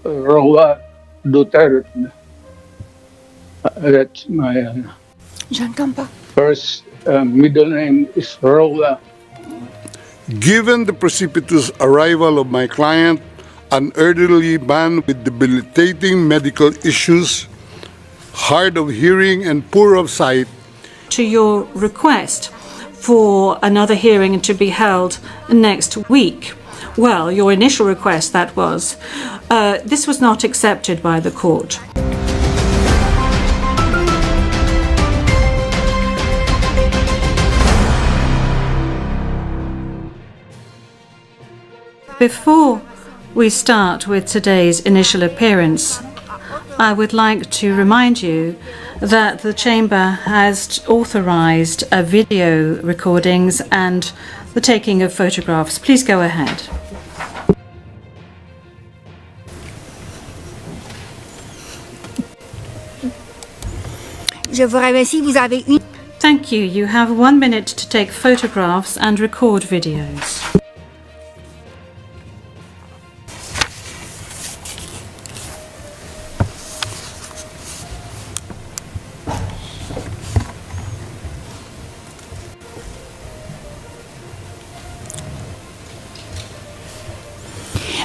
Roa Duterte. That's my first middle name is Roa. Given the precipitous arrival of my client, an elderly man with debilitating medical issues, hard of hearing and poor of sight, to your request for another hearing to be held next week. Well, your initial request, that was. This was not accepted by the court. Before we start with today's initial appearance, I would like to remind you that the Chamber has authorized video recordings and the taking of photographs. Please go ahead. Thank you. You have 1 minute to take photographs and record videos.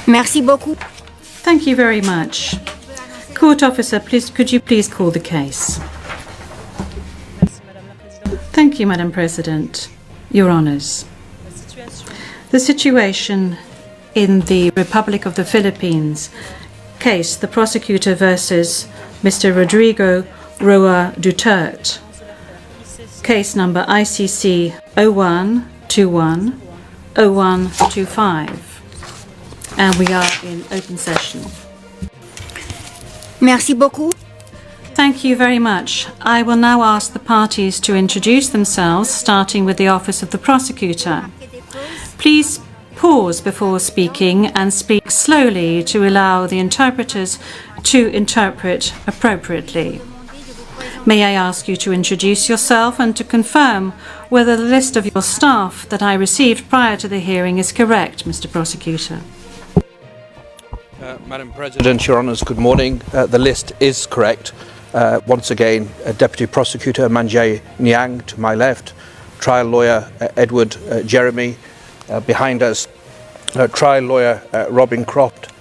Merci beaucoup. Thank you very much. Court officer, please, could you please call the case? Thank you, Madam President. Your Honours. The situation in the Republic of the Philippines case, the prosecutor versus Mr. Rodrigo Duterte. Case number ICC 0121 0125. And we are in open session. Merci beaucoup. Thank you very much. I will now ask the parties to introduce themselves, starting with the Office of the Prosecutor. Please pause before speaking and speak slowly to allow the interpreters to interpret appropriately. May I ask you to introduce yourself and to confirm whether the list of your staff that I received prior to the hearing is correct, Mr. Prosecutor? Madam President, Your Honours, good morning. The list is correct. Once again, Deputy Prosecutor Manjay Nyang to my left, Trial Lawyer Edward Jeremy behind us, Trial Lawyer Robin Croft,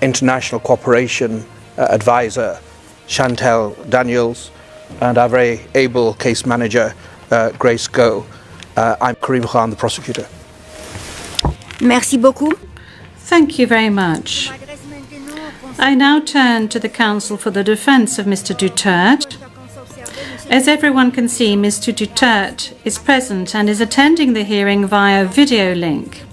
International Cooperation Advisor Chantel Daniels, and our very able case manager Grace Go. I'm Karim Khan, the prosecutor. Merci beaucoup. Thank you very much. I now turn to the counsel for the defense of Mr. Duterte. As everyone can see, Mr. Duterte is present and is attending the hearing via video link.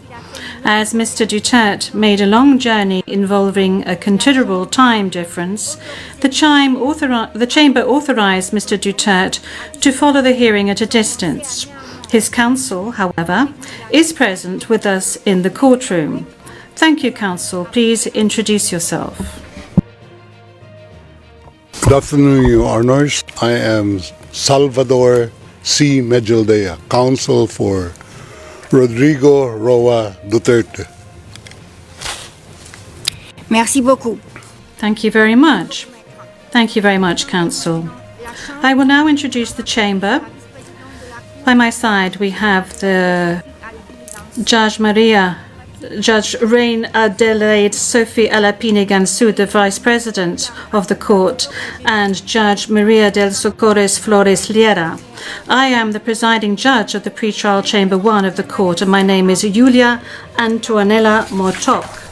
As Mr. Duterte made a long journey involving a considerable time difference, the Chamber authorized Mr. Duterte to follow the hearing at a distance. His counsel, however, is present with us in the courtroom. Thank you, counsel. Please introduce yourself. Good afternoon, Your Honors. I am Salvador C. Medjaldea, counsel for Rodrigo Roa Duterte. Merci beaucoup. Thank you very much. Thank you very much, counsel. I will now introduce the chamber. By my side, we have the Judge Rain Adelaide Sophie Alapinigan Sud, the Vice President of the Court, and Judge Maria del Socorres Flores Liera. I am the presiding judge of the pretrial Chamber 1 of the Court, and my name is Julia Antonella Motok.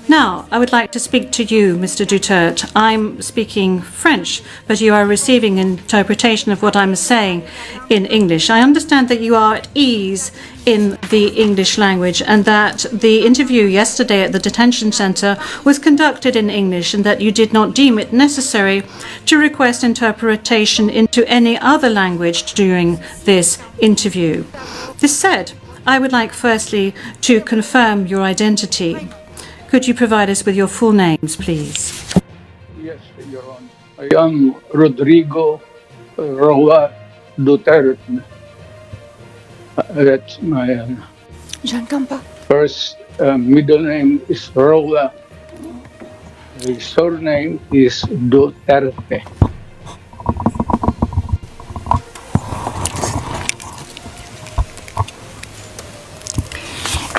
Now, I would like to speak to you, Mr. Duterte. I'm speaking French, but you are receiving interpretation of what I'm saying in English. I understand that you are at ease in the English language and that the interview yesterday at the detention center was conducted in English and that you did not deem it necessary to request interpretation into any other language during this interview. This said, I would like firstly to confirm your identity. Could you provide us with your full names, please? Yes, Your Honor. I am Rodrigo Roa Duterte. That's my first middle name is Roa. My surname is Duterte.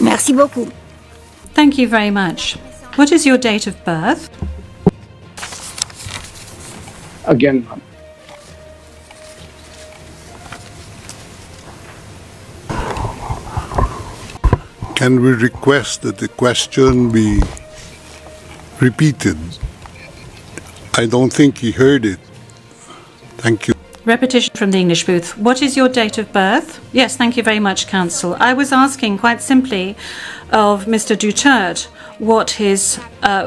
Merci beaucoup. Thank you very much. What is your date of birth? Again, ma'am. Can we request that the question be repeated? I don't think he heard it. Thank you. Repetition from the English booth. What is your date of birth? Yes, thank you very much, Counsel. I was asking quite simply of Mr. Duterte what his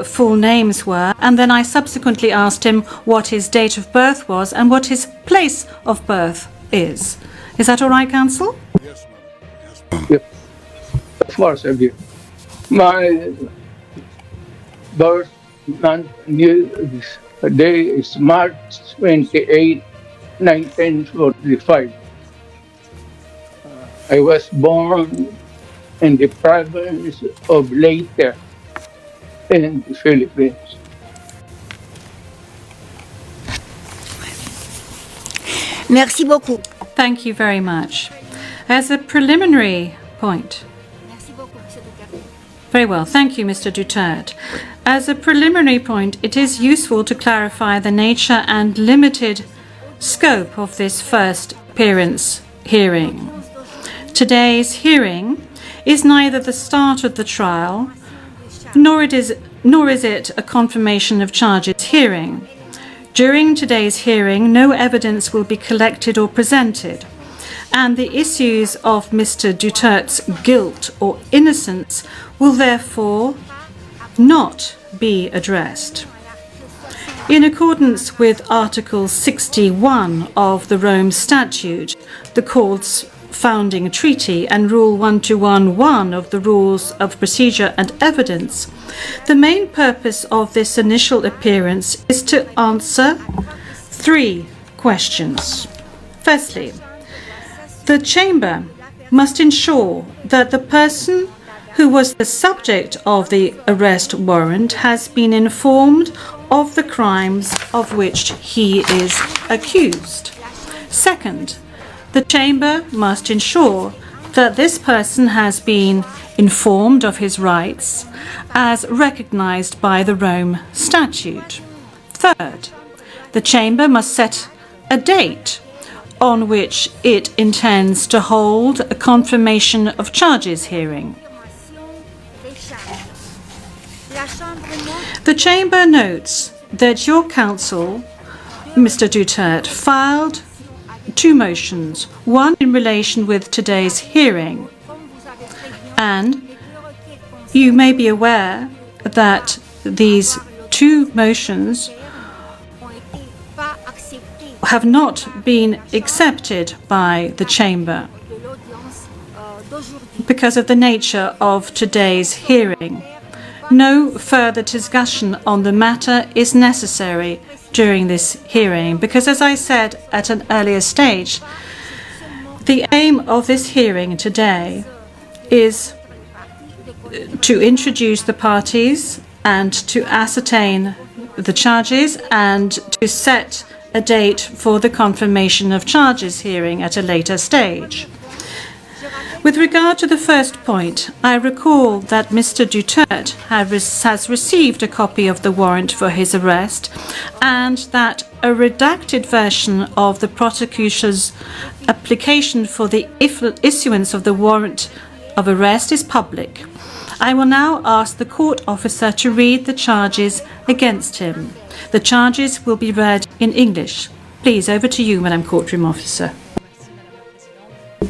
full names were, and then I subsequently asked him what his date of birth was and what his place of birth is. Is that all right, Counsel? Yes, ma'am. Yes, ma'am. Yep. Of course, I do. My birth month day is March 28, 1945. I was born in the province of Leyte in the Philippines. Merci beaucoup. Thank you very much. As a preliminary point, Merci beaucoup, Monsieur Duterte. very well, thank you, Mr. Duterte. As a preliminary point, it is useful to clarify the nature and limited scope of this first appearance hearing. Today's hearing is neither the start of the trial, nor is it a confirmation of charges hearing. During today's hearing, no evidence will be collected or presented, and the issues of Mr. Duterte's guilt or innocence will therefore not be addressed. In accordance with Article 61 of the Rome Statute, the Court's founding treaty, and Rule 1211 of the Rules of Procedure and Evidence, the main purpose of this initial appearance is to answer three questions. Firstly, the Chamber must ensure that the person who was the subject of the arrest warrant has been informed of the crimes of which he is accused. Second, the Chamber must ensure that this person has been informed of his rights as recognized by the Rome Statute. Third, the Chamber must set a date on which it intends to hold a confirmation of charges hearing. The Chamber notes that your counsel, Mr. Duterte, filed two motions, one in relation with today's hearing, and you may be aware that these two motions have not been accepted by the Chamber because of the nature of today's hearing. No further discussion on the matter is necessary during this hearing because, as I said at an earlier stage, the aim of this hearing today is to introduce the parties and to ascertain the charges and to set a date for the confirmation of charges hearing at a later stage. With regard to the first point, I recall that Mr. Duterte has received a copy of the warrant for his arrest and that a redacted version of the prosecutor's application for the issuance of the warrant of arrest is public. I will now ask the court officer to read the charges against him. The charges will be read in English. Please, over to you, Madam Courtroom Officer.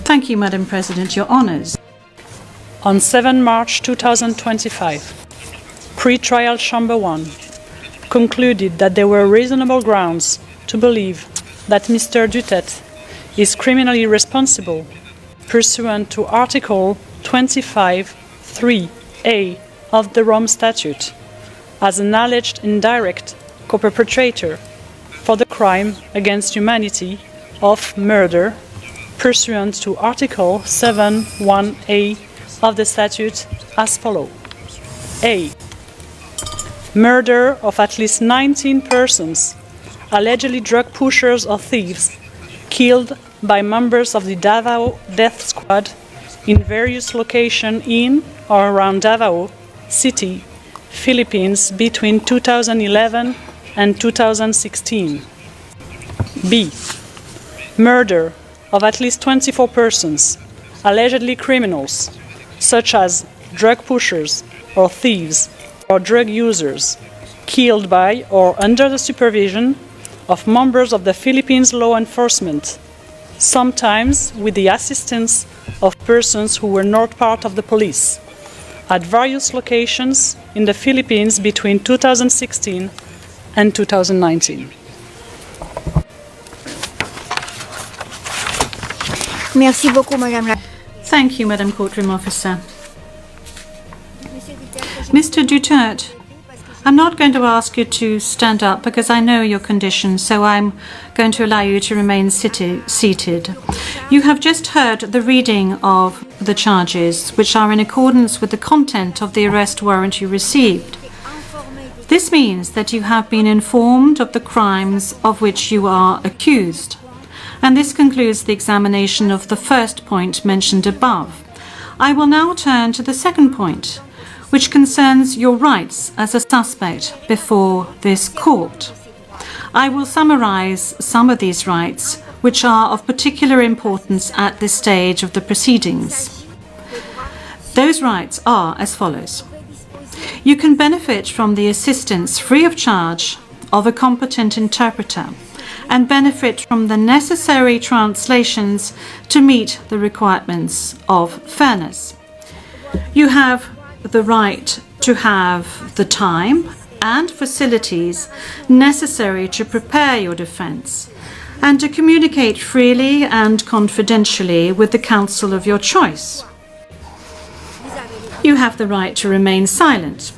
Thank you, Madam President. Your honours. On 7 March 2025, Pre-Trial Chamber 1 concluded that there were reasonable grounds to believe that Mr. Duterte is criminally responsible pursuant to Article 25(3)(a) of the Rome Statute as an alleged indirect co-perpetrator for the crime against humanity of murder pursuant to Article 7(1)(a) of the statute as follows. A. murder of at least 19 persons, allegedly drug pushers or thieves, killed by members of the Davao Death Squad in various locations in or around Davao City, Philippines between 2011 and 2016. B. Murder of at least 24 persons, allegedly criminals, such as drug pushers or thieves or drug users, killed by or under the supervision of members of the Philippines law enforcement, sometimes with the assistance of persons who were not part of the police, at various locations in the Philippines between 2016 and 2019. Merci beaucoup, Madame la... Thank you, Madam Courtroom Officer. Mr. Duterte, I'm not going to ask you to stand up because I know your condition, so I'm going to allow you to remain seated. You have just heard the reading of the charges, which are in accordance with the content of the arrest warrant you received. This means that you have been informed of the crimes of which you are accused. And this concludes the examination of the first point mentioned above. I will now turn to the second point, which concerns your rights as a suspect before this court. I will summarize some of these rights, which are of particular importance at this stage of the proceedings. Those rights are as follows. You can benefit from the assistance free of charge of a competent interpreter and benefit from the necessary translations to meet the requirements of fairness. You have the right to have the time and facilities necessary to prepare your defense and to communicate freely and confidentially with the counsel of your choice. You have the right to remain silent,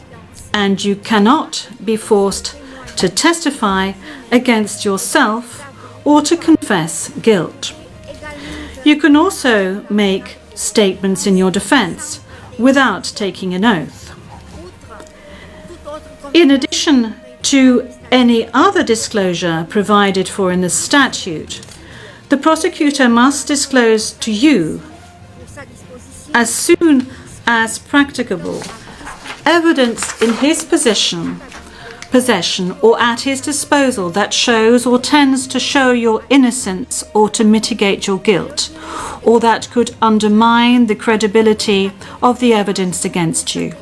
and you cannot be forced to testify against yourself or to confess guilt. You can also make statements in your defense without taking an oath. In addition to any other disclosure provided for in the statute, the prosecutor must disclose to you, as soon as practicable, evidence in his possession or at his disposal that shows or tends to show your innocence or to mitigate your guilt, or that could undermine the credibility of the evidence against you.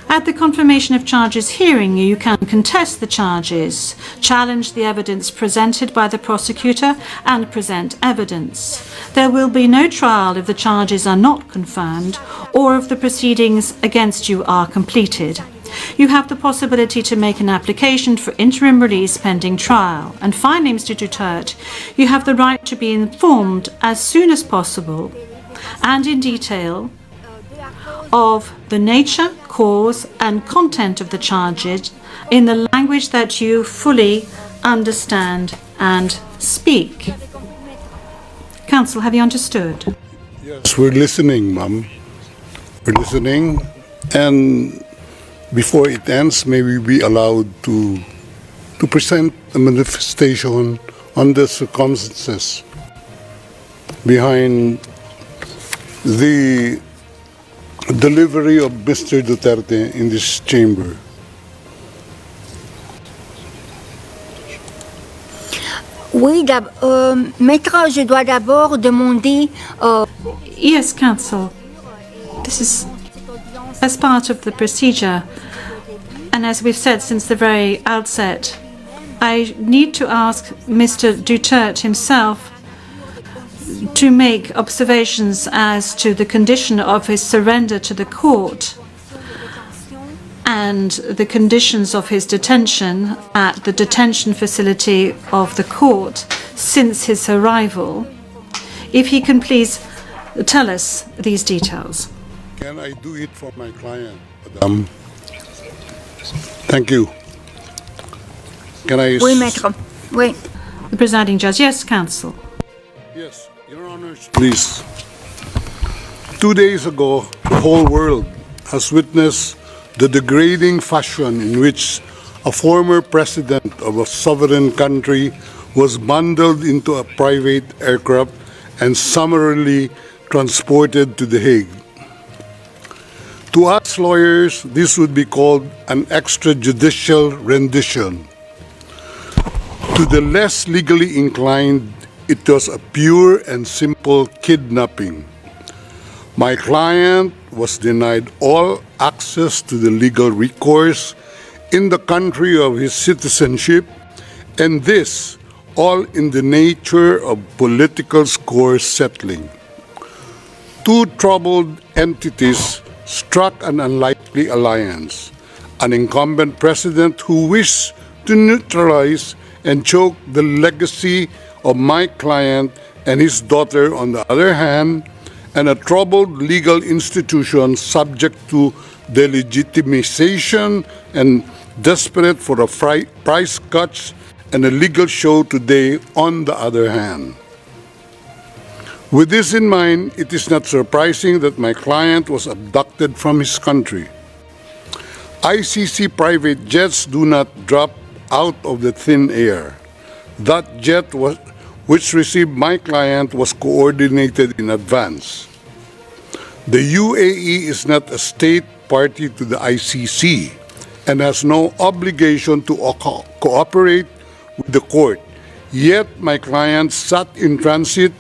At the confirmation of charges hearing, you can contest the charges, challenge the evidence presented by the prosecutor, and present evidence. There will be no trial if the charges are not confirmed or if the proceedings against you are completed. You have the possibility to make an application for interim release pending trial. And finally, Mr. Duterte, you have the right to be informed as soon as possible and in detail of the nature, cause, and content of the charges in the language that you fully understand and speak. Counsel, have you understood? Yes, we're listening, ma'am. We're listening. And before it ends, may we be allowed to present a manifestation on the circumstances behind the delivery of Mr. Duterte in this chamber. Oui, maître, je dois d'abord demander... Yes, counsel. This is as part of the procedure, and as we've said since the very outset, I need to ask Mr. Duterte himself to make observations as to the condition of his surrender to the court and the conditions of his detention at the detention facility of the court since his arrival. If he can please tell us these details. Can I do it for my client, madam? Thank you. Can I... Oui, maître. Oui. The presiding judge. Yes, counsel. Yes, Your Honors, please. 2 days ago, the whole world has witnessed the degrading fashion in which a former president of a sovereign country was bundled into a private aircraft and summarily transported to The Hague. To us lawyers, this would be called an extrajudicial rendition. To the less legally inclined, it was a pure and simple kidnapping. My client was denied all access to the legal recourse in the country of his citizenship, and this all in the nature of political score settling. Two troubled entities struck an unlikely alliance, an incumbent president who wished to neutralize and choke the legacy of my client and his daughter on the other hand, and a troubled legal institution subject to delegitimization and desperate for a price cuts and a legal show today on the other hand. With this in mind, it is not surprising that my client was abducted from his country. ICC private jets do not drop out of the thin air. That jet which received my client was coordinated in advance. The UAE is not a state party to the ICC and has no obligation to cooperate with the court. Yet my client sat in transit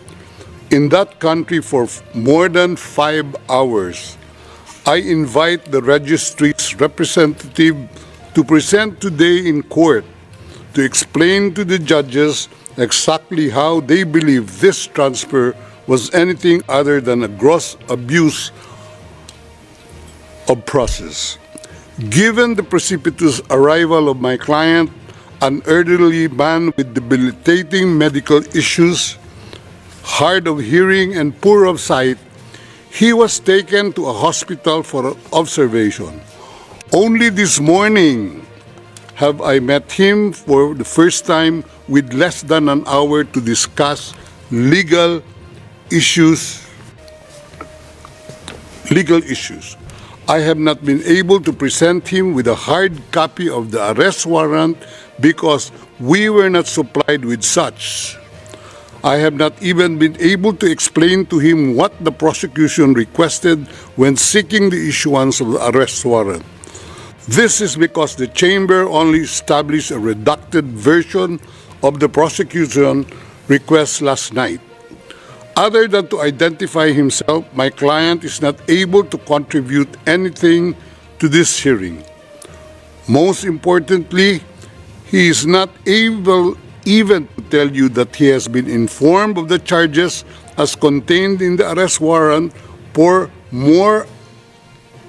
in that country for more than 5 hours. I invite the registry's representative to present today in court to explain to the judges exactly how they believe this transfer was anything other than a gross abuse of process. Given the precipitous arrival of my client, an elderly man with debilitating medical issues, hard of hearing and poor of sight, he was taken to a hospital for observation. Only this morning have I met him for the first time with less than an hour to discuss legal issues. I have not been able to present him with a hard copy of the arrest warrant because we were not supplied with such. I have not even been able to explain to him what the prosecution requested when seeking the issuance of the arrest warrant. This is because the chamber only established a redacted version of the prosecution request last night. Other than to identify himself, my client is not able to contribute anything to this hearing. Most importantly, he is not able even to tell you that he has been informed of the charges as contained in the arrest warrant for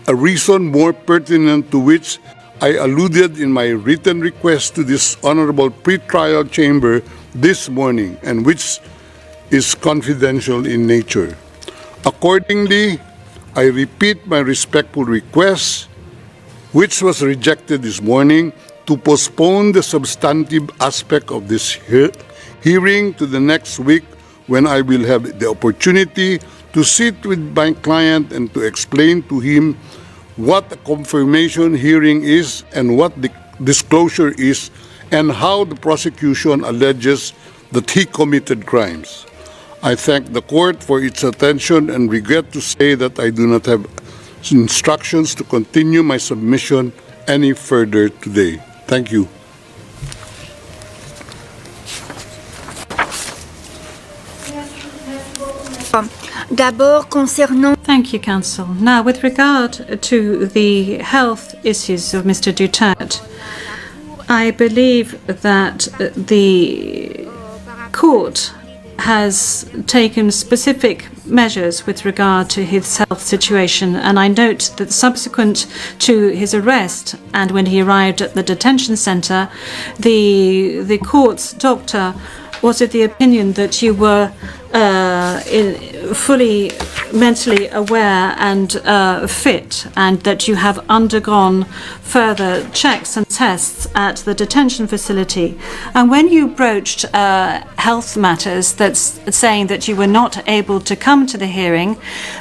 a reason more pertinent to which I alluded in my written request to this honorable pretrial chamber this morning, and which is confidential in nature. Accordingly, I repeat my respectful request, which was rejected this morning, to postpone the substantive aspect of this hearing to the next week, when I will have the opportunity to sit with my client and to explain to him what a confirmation hearing is and what the disclosure is, and how the prosecution alleges that he committed crimes. I thank the court for its attention and regret to say that I do not have instructions to continue my submission any further today. Thank you. D'abord, concernant Thank you, Counsel. Now, with regard to the health issues of Mr. Duterte, I believe that the court has taken specific measures with regard to his health situation, and I note that subsequent to his arrest and when he arrived at the detention center, the court's doctor was of the opinion that you were fully mentally aware and fit, and that you have undergone further checks and tests at the detention facility. And when you broached health matters, that's saying that you were not able to come to the hearing,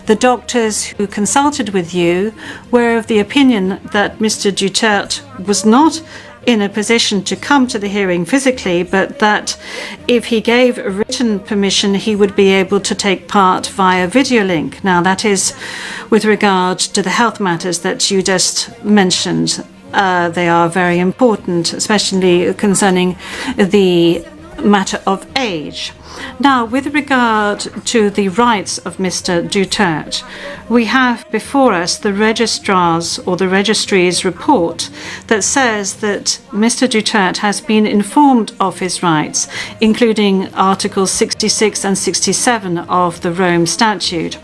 the doctors who consulted with you were of the opinion that Mr. Duterte was not in a position to come to the hearing physically, but that if he gave a written permission, he would be able to take part via video link. Now, that is with regard to the health matters that you just mentioned. They are very important, especially concerning the matter of age. Now, with regard to the rights of Mr. Duterte, we have before us the registrar's or the registry's report that says that Mr. Duterte has been informed of his rights, including Articles 66 and 67 of the Rome Statute,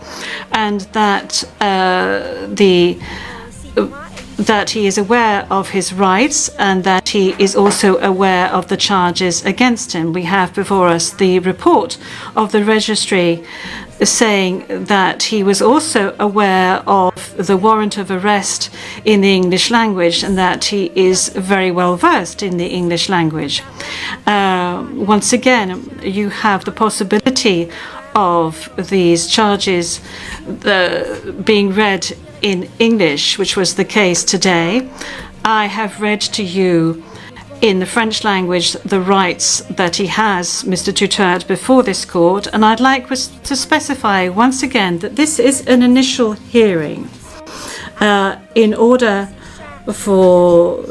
and that that he is aware of his rights and that he is also aware of the charges against him. We have before us the report of the registry saying that he was also aware of the warrant of arrest in the English language and that he is very well versed in the English language. Once again, you have the possibility of these charges being read in English, which was the case today. I have read to you in the French language the rights that he has, Mr. Duterte, before this court, and I'd like to specify once again that this is an initial hearing in order for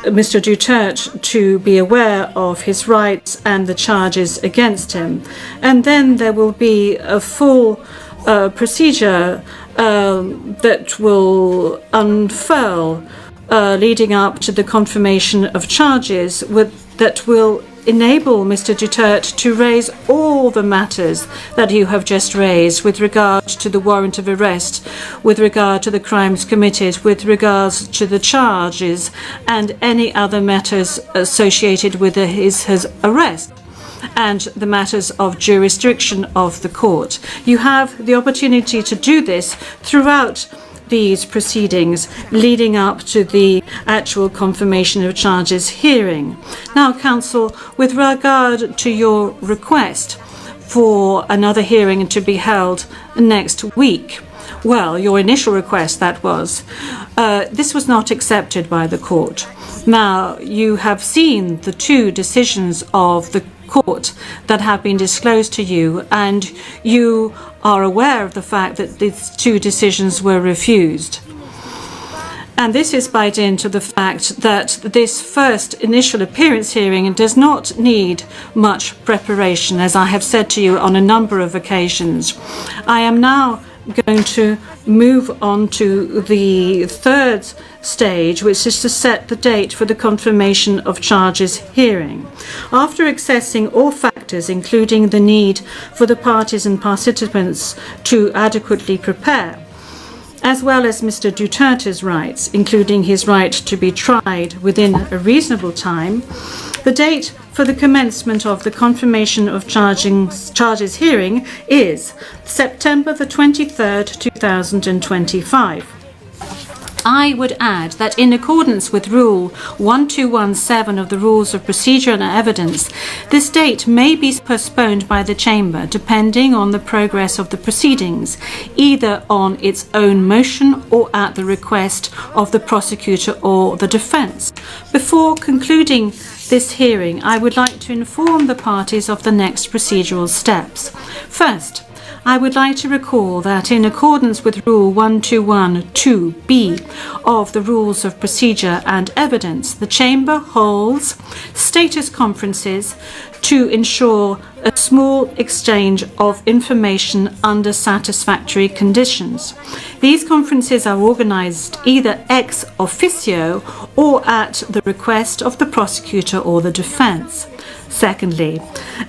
Mr. Duterte to be aware of his rights and the charges against him. And then there will be a full procedure that will unfurl leading up to the confirmation of charges that will enable Mr. Duterte to raise all the matters that you have just raised with regard to the warrant of arrest, with regard to the crimes committed, with regards to the charges, and any other matters associated with his arrest, and the matters of jurisdiction of the court. You have the opportunity to do this throughout these proceedings leading up to the actual confirmation of charges hearing. Now, counsel, with regard to your request for another hearing to be held next week, well, your initial request, that was, this was not accepted by the court. Now, you have seen the two decisions of the court that have been disclosed to you, and you are aware of the fact that these two decisions were refused. And this is by dint of the fact that this first initial appearance hearing does not need much preparation, as I have said to you on a number of occasions. I am now going to move on to the third stage, which is to set the date for the confirmation of charges hearing. After assessing all factors, including the need for the parties and participants to adequately prepare, as well as Mr. Duterte's rights, including his right to be tried within a reasonable time, the date for the commencement of the confirmation of charges hearing is September the 23rd, 2025. I would add that in accordance with Rule 1217 of the Rules of Procedure and Evidence, this date may be postponed by the Chamber depending on the progress of the proceedings, either on its own motion or at the request of the prosecutor or the defence. Before concluding this hearing, I would like to inform the parties of the next procedural steps. First, I would like to recall that in accordance with Rule 1212B of the Rules of Procedure and Evidence, the Chamber holds status conferences to ensure a small exchange of information under satisfactory conditions. These conferences are organised either ex officio or at the request of the prosecutor or the defence. Secondly,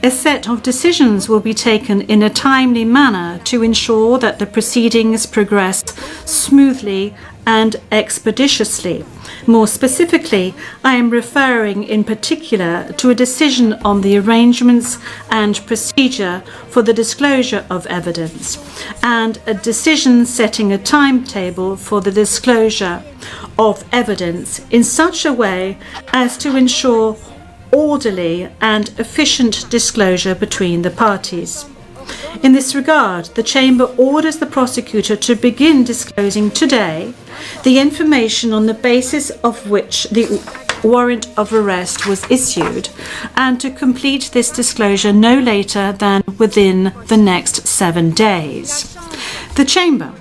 a set of decisions will be taken in a timely manner to ensure that the proceedings progress smoothly and expeditiously. More specifically, I am referring in particular to a decision on the arrangements and procedure for the disclosure of evidence, and a decision setting a timetable for the disclosure of evidence in such a way as to ensure orderly and efficient disclosure between the parties. In this regard, the Chamber orders the prosecutor to begin disclosing today the information on the basis of which the warrant of arrest was issued, and to complete this disclosure no later than within the next 7 days. The Chamber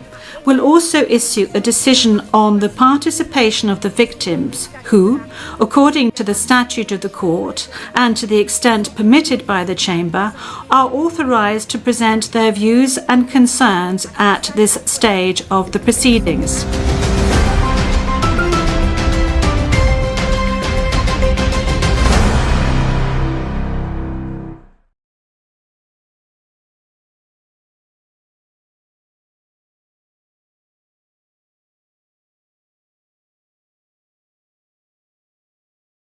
will also issue a decision on the participation of the victims who, according to the statute of the court and to the extent permitted by the Chamber, are authorized to present their views and concerns at this stage of the proceedings.